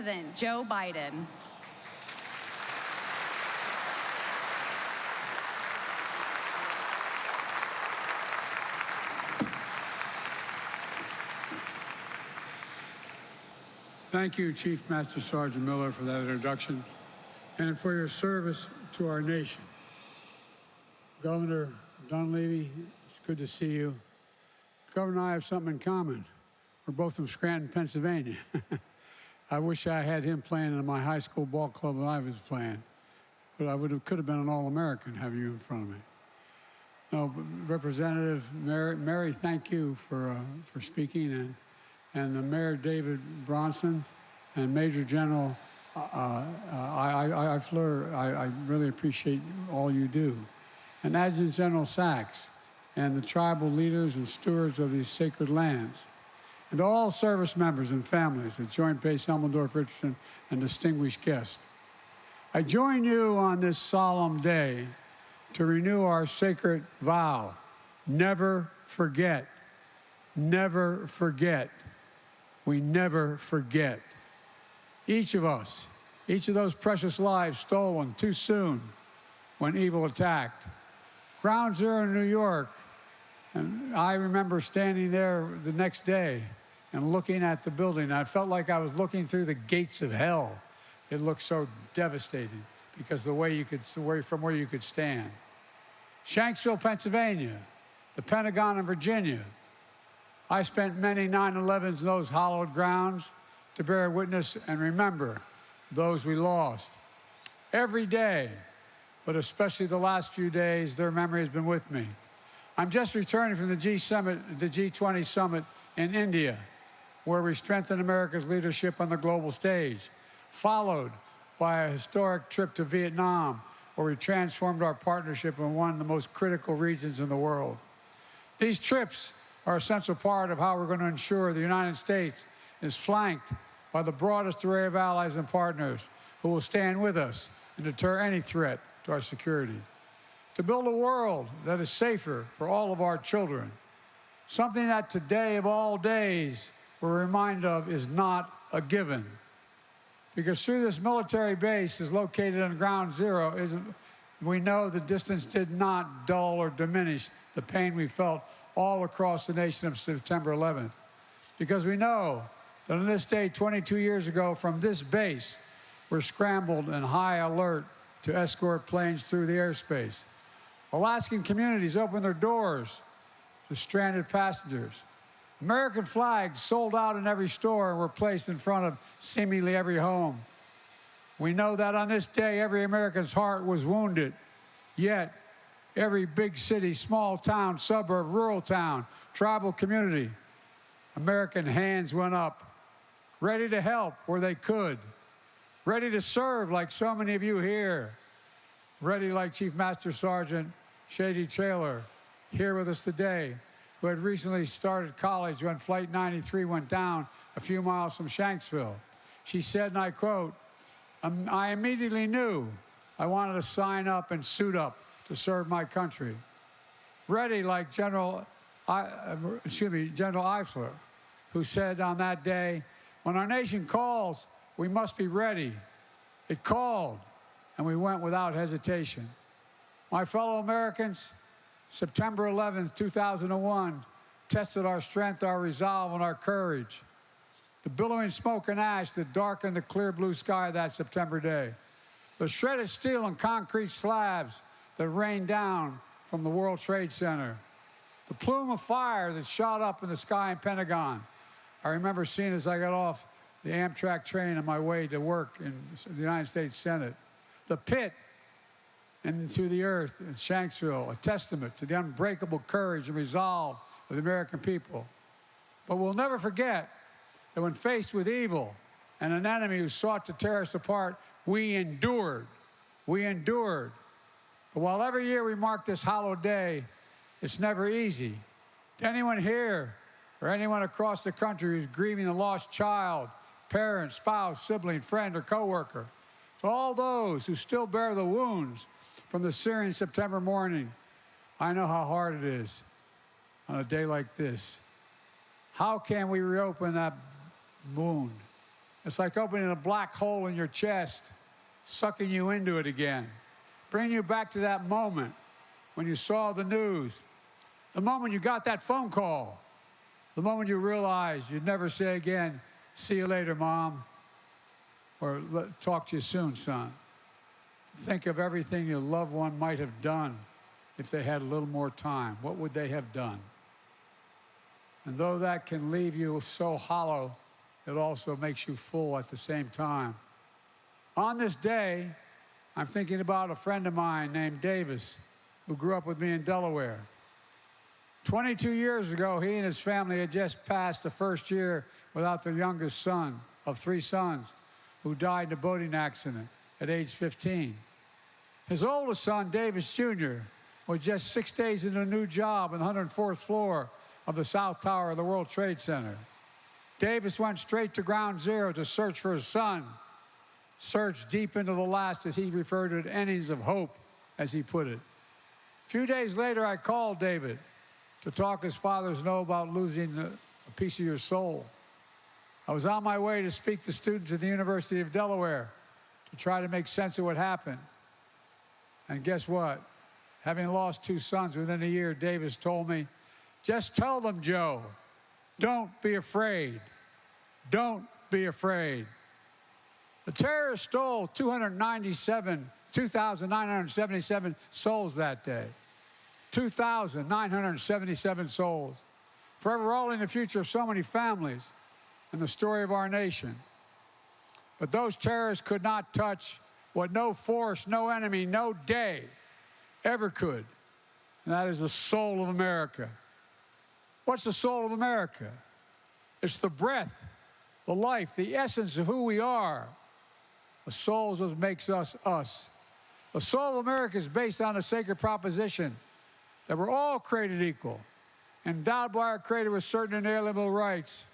President Joe Biden. Thank you, Chief Master Sergeant Miller, for that introduction and for your service to our nation. Governor Dunleavy, it's good to see you. Governor and I have something in common. We're both from Scranton, Pennsylvania. I wish I had him playing in my high school ball club when I was playing, but could have been an All-American having you in front of me. No, Representative Mary, thank you for speaking, and the Mayor David Bronson and Major General Fleur, I really appreciate all you do. And Adjutant General Sachs and the tribal leaders and stewards of these sacred lands, and all service members and families at Joint Base Elmendorf Richardson and distinguished guests. I join you on this solemn day to renew our sacred vow: never forget, never forget. We never forget. Each of us, each of those precious lives stolen too soon when evil attacked. Ground Zero in New York, and I remember standing there the next day and looking at the building. I felt like I was looking through the gates of hell. It looked so devastating because from where you could stand. Shanksville, Pennsylvania, the Pentagon in Virginia. I spent many 9/11s in those hallowed grounds to bear witness and remember those we lost. Every day, but especially the last few days, their memory has been with me. I'm just returning from the G20 summit in India, where we strengthened America's leadership on the global stage, followed by a historic trip to Vietnam, where we transformed our partnership in one of the most critical regions in the world. These trips are an essential part of how we're going to ensure the United States is flanked by the broadest array of allies and partners who will stand with us and deter any threat to our security. To build a world that is safer for all of our children, something that today of all days we're reminded of is not a given. Because through this military base is located on Ground Zero, we know the distance did not dull or diminish the pain we felt all across the nation of September 11th. Because we know that on this day 22 years ago from this base, we're scrambled in high alert to escort planes through the airspace. Alaskan communities opened their doors to stranded passengers. American flags sold out in every store and were placed in front of seemingly every home. We know that on this day, every American's heart was wounded, yet every big city, small town, suburb, rural town, tribal community, American hands went up, ready to help where they could, ready to serve like so many of you here, ready like Chief Master Sergeant Shady Traylor here with us today, who had recently started college when Flight 93 went down a few miles from Shanksville. She said, and I quote, "I immediately knew I wanted to sign up and suit up to serve my country." Ready like General Eifler, who said on that day, "When our nation calls, we must be ready." It called, and we went without hesitation. My fellow Americans, September 11th, 2001, tested our strength, our resolve, and our courage. The billowing smoke and ash that darkened the clear blue sky that September day. The shredded steel and concrete slabs that rained down from the World Trade Center. The plume of fire that shot up in the sky in Pentagon. I remember seeing as I got off the Amtrak train on my way to work in the United States Senate. The pit into the earth in Shanksville, a testament to the unbreakable courage and resolve of the American people. But we'll never forget that when faced with evil and an enemy who sought to tear us apart, we endured. We endured. But while every year we mark this hallowed day, it's never easy. To anyone here or anyone across the country who's grieving a lost child, parent, spouse, sibling, friend, or coworker, to all those who still bear the wounds from the Syrian September morning, I know how hard it is on a day like this. How can we reopen that wound? It's like opening a black hole in your chest, sucking you into it again, bringing you back to that moment when you saw the news, the moment you got that phone call, the moment you realized you'd never say again, "See you later, Mom," or "Talk to you soon, son." Think of everything your loved one might have done if they had a little more time. What would they have done? And though that can leave you so hollow, it also makes you full at the same time. On this day, I'm thinking about a friend of mine named Davis, who grew up with me in Delaware. 22 years ago, he and his family had just passed the first year without their youngest son of 3 sons, who died in a boating accident at age 15. His oldest son, Davis Jr., was just 6 days into a new job on the 104th floor of the South Tower of the World Trade Center. Davis went straight to ground zero to search for his son, search deep into the last, as he referred to it, innings of hope, as he put it. A few days later, I called David to talk his fathers know about losing a piece of your soul. I was on my way to speak to students at the University of Delaware to try to make sense of what happened. And guess what? Having lost 2 sons within a year, Davis told me, "Just tell them, Joe, don't be afraid. Don't be afraid." The terrorists stole 2,977 souls that day. 2,977 souls, forever rolling the future of so many families and the story of our nation. But those terrorists could not touch what no force, no enemy, no day ever could, and that is the soul of America. What's the soul of America? It's the breath, the life, the essence of who we are. The soul is what makes us us. The soul of America is based on a sacred proposition that we're all created equal, endowed by our Creator with certain inalienable rights: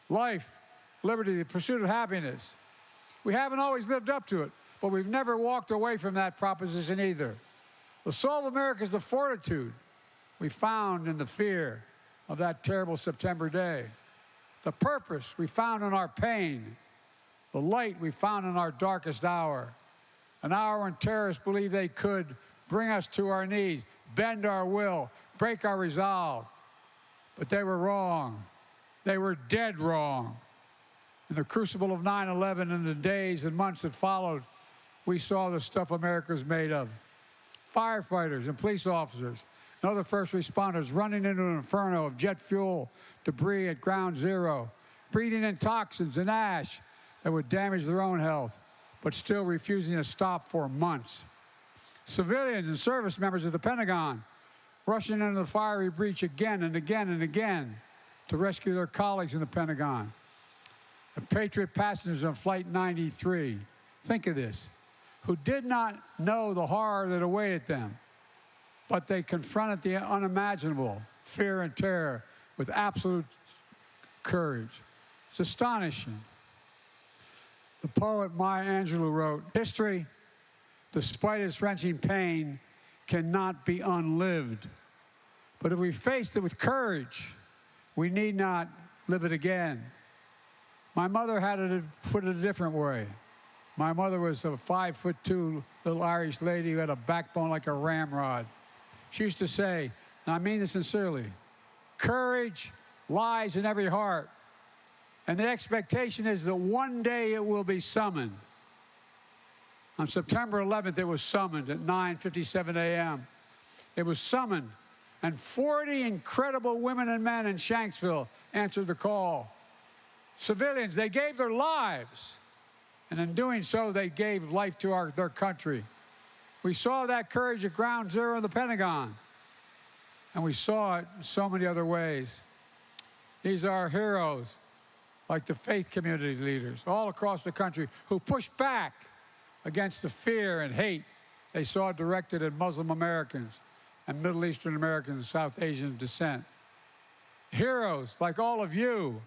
life, liberty, the pursuit of happiness. We haven't always lived up to it, but we've never walked away from that proposition either. The soul of America is the fortitude we found in the fear of that terrible September day, the purpose we found in our pain, the light we found in our darkest hour, an hour when terrorists believed they could bring us to our knees, bend our will, break our resolve. But they were wrong. They were dead wrong. In the crucible of 9/11 and the days and months that followed, we saw the stuff America is made of. Firefighters and police officers and other first responders running into an inferno of jet fuel debris at ground zero, breathing in toxins and ash that would damage their own health, but still refusing to stop for months. Civilians and service members of the Pentagon rushing into the fiery breach again and again and again to rescue their colleagues in the Pentagon. The Patriot passengers on Flight 93, think of this, who did not know the horror that awaited them, but they confronted the unimaginable, fear and terror, with absolute courage. It's astonishing. The poet Maya Angelou wrote, "History, despite its wrenching pain, cannot be unlived. But if we faced it with courage, we need not live it again." My mother had it put it a different way. My mother was a 5'2" little Irish lady who had a backbone like a ramrod. She used to say, and I mean this sincerely, "Courage lies in every heart, and the expectation is that one day it will be summoned." On September 11th, it was summoned at 9:57 a.m. It was summoned, and 40 incredible women and men in Shanksville answered the call. Civilians, they gave their lives, and in doing so, they gave life to their country. We saw that courage at ground zero in the Pentagon, and we saw it in so many other ways. These are our heroes, like the faith community leaders all across the country who pushed back against the fear and hate they saw directed at Muslim Americans and Middle Eastern Americans of South Asian descent. Heroes like all of you,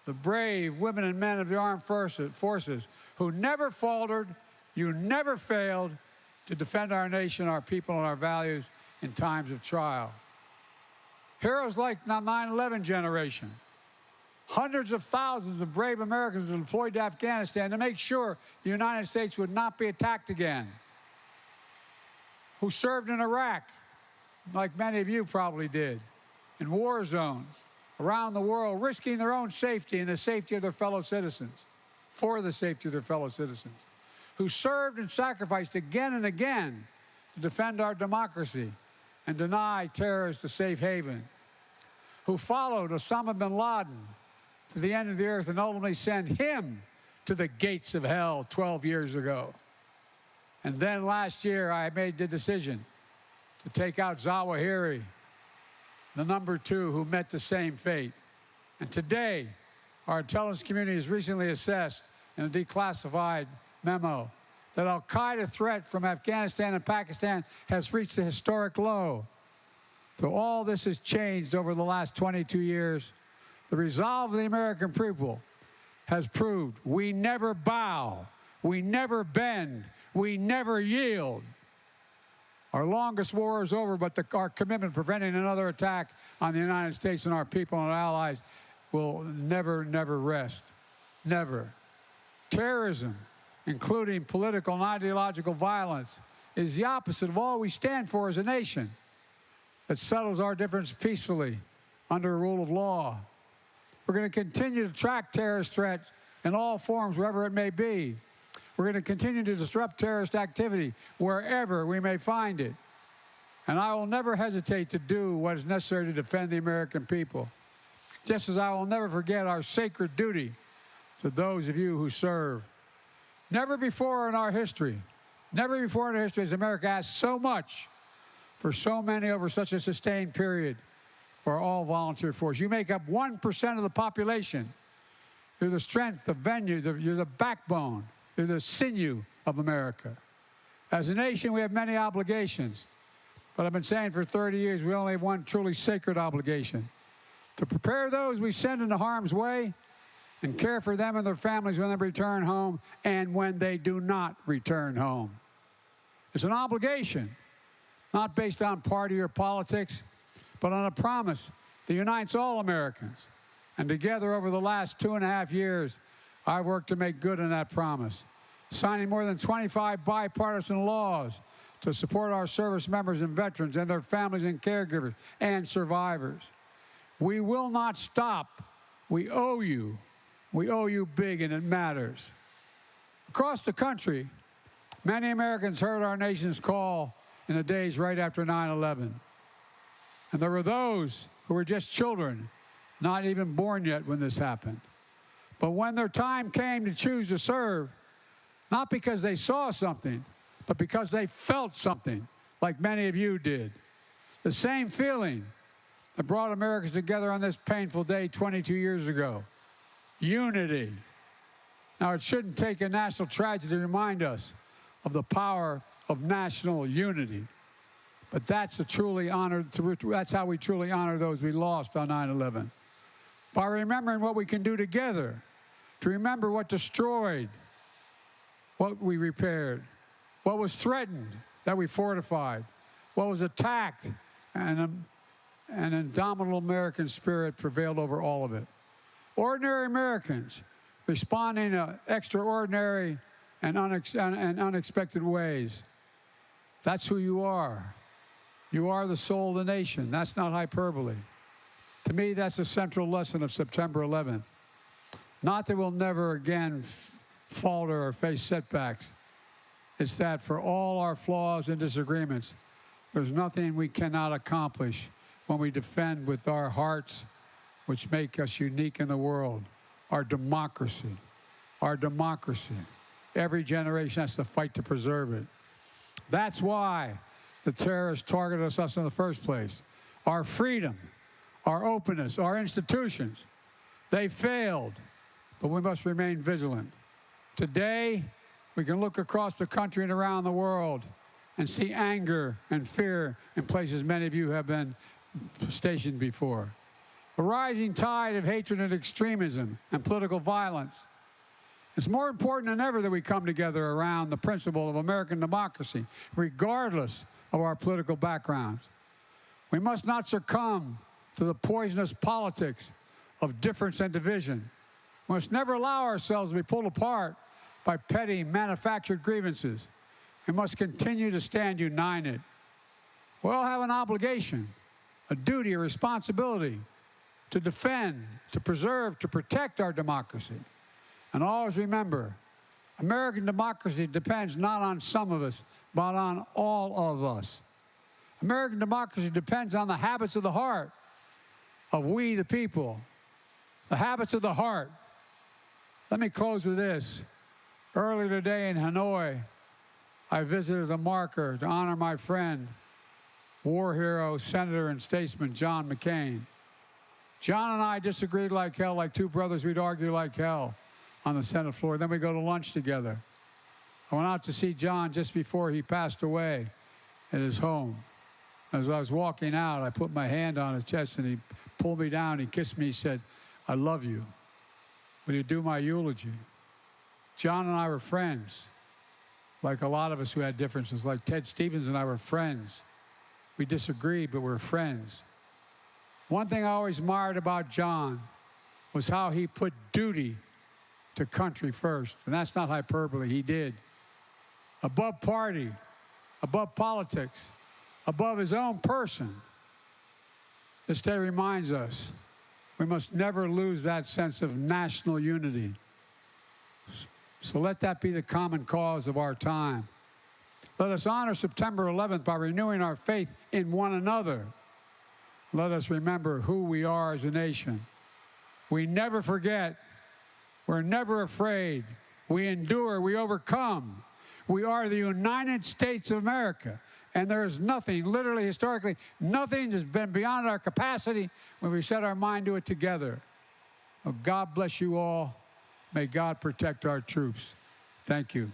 the brave women and men of the armed forces who never faltered, you never failed to defend our nation, our people, and our values in times of trial. Heroes like the 9/11 generation, hundreds of thousands of brave Americans were deployed to Afghanistan to make sure the United States would not be attacked again, who served in Iraq, like many of you probably did, in war zones around the world, risking their own safety and the safety of their fellow citizens, for the safety of their fellow citizens, who served and sacrificed again and again to defend our democracy and deny terrorists a safe haven, who followed Osama bin Laden to the end of the earth and ultimately sent him to the gates of hell 12 years ago. And then last year, I made the decision to take out Zawahiri, the number 2 who met the same fate. And today, our intelligence community has recently assessed in a declassified memo that al-Qaeda threat from Afghanistan and Pakistan has reached a historic low. Though all this has changed over the last 22 years, the resolve of the American people has proved we never bow, we never bend, we never yield. Our longest war is over, but our commitment to preventing another attack on the United States and our people and our allies will never, never rest. Never. Terrorism, including political and ideological violence, is the opposite of all we stand for as a nation that settles our difference peacefully under a rule of law. We're going to continue to track terrorist threats in all forms, wherever it may be. We're going to continue to disrupt terrorist activity wherever we may find it. And I will never hesitate to do what is necessary to defend the American people, just as I will never forget our sacred duty to those of you who serve. Never before in our history has America asked so much for so many over such a sustained period for all volunteer force. You make up 1% of the population. You're the strength, the venue, you're the backbone, you're the sinew of America. As a nation, we have many obligations. But I've been saying for 30 years, we only have one truly sacred obligation: to prepare those we send into harm's way and care for them and their families when they return home and when they do not return home. It's an obligation, not based on party or politics, but on a promise that unites all Americans. And together over the last 2.5 years, I've worked to make good on that promise, signing more than 25 bipartisan laws to support our service members and veterans and their families and caregivers and survivors. We will not stop. We owe you. We owe you big, and it matters. Across the country, many Americans heard our nation's call in the days right after 9/11. And there were those who were just children, not even born yet when this happened. But when their time came to choose to serve, not because they saw something, but because they felt something, like many of you did. The same feeling that brought Americans together on this painful day 22 years ago. Unity. Now, it shouldn't take a national tragedy to remind us of the power of national unity. But that's how we truly honor those we lost on 9/11. By remembering what we can do together, to remember what destroyed, what we repaired, what was threatened, that we fortified, what was attacked, and an indomitable American spirit prevailed over all of it. Ordinary Americans responding to extraordinary and unexpected ways. That's who you are. You are the soul of the nation. That's not hyperbole. To me, that's the central lesson of September 11th. Not that we'll never again falter or face setbacks. It's that for all our flaws and disagreements, there's nothing we cannot accomplish when we defend with our hearts, which make us unique in the world, our democracy. Our democracy. Every generation has to fight to preserve it. That's why the terrorists targeted us in the first place. Our freedom, our openness, our institutions, they failed, but we must remain vigilant. Today, we can look across the country and around the world and see anger and fear in places many of you have been stationed before. A rising tide of hatred and extremism and political violence. It's more important than ever that we come together around the principle of American democracy, regardless of our political backgrounds. We must not succumb to the poisonous politics of difference and division. We must never allow ourselves to be pulled apart by petty manufactured grievances. We must continue to stand united. We all have an obligation, a duty, a responsibility to defend, to preserve, to protect our democracy. And always remember, American democracy depends not on some of us, but on all of us. American democracy depends on the habits of the heart of we the people, the habits of the heart. Let me close with this. Earlier today in Hanoi, I visited a marker to honor my friend, war hero, senator, and statesman John McCain. John and I disagreed like hell, like two brothers. We'd argue like hell on the Senate floor. Then we go to lunch together. I went out to see John just before he passed away at his home. As I was walking out, I put my hand on his chest, and he pulled me down. He kissed me. He said, "I love you. Will you do my eulogy?" John and I were friends, like a lot of us who had differences. Like Ted Stevens and I were friends. We disagreed, but we're friends. One thing I always admired about John was how he put duty to country first. And that's not hyperbole. He did. Above party, above politics, above his own person. This day reminds us we must never lose that sense of national unity. So let that be the common cause of our time. Let us honor September 11th by renewing our faith in one another. Let us remember who we are as a nation. We never forget. We're never afraid. We endure. We overcome. We are the United States of America. And there is nothing, literally, historically, nothing has been beyond our capacity when we set our mind to it together. Well, God bless you all. May God protect our troops. Thank you.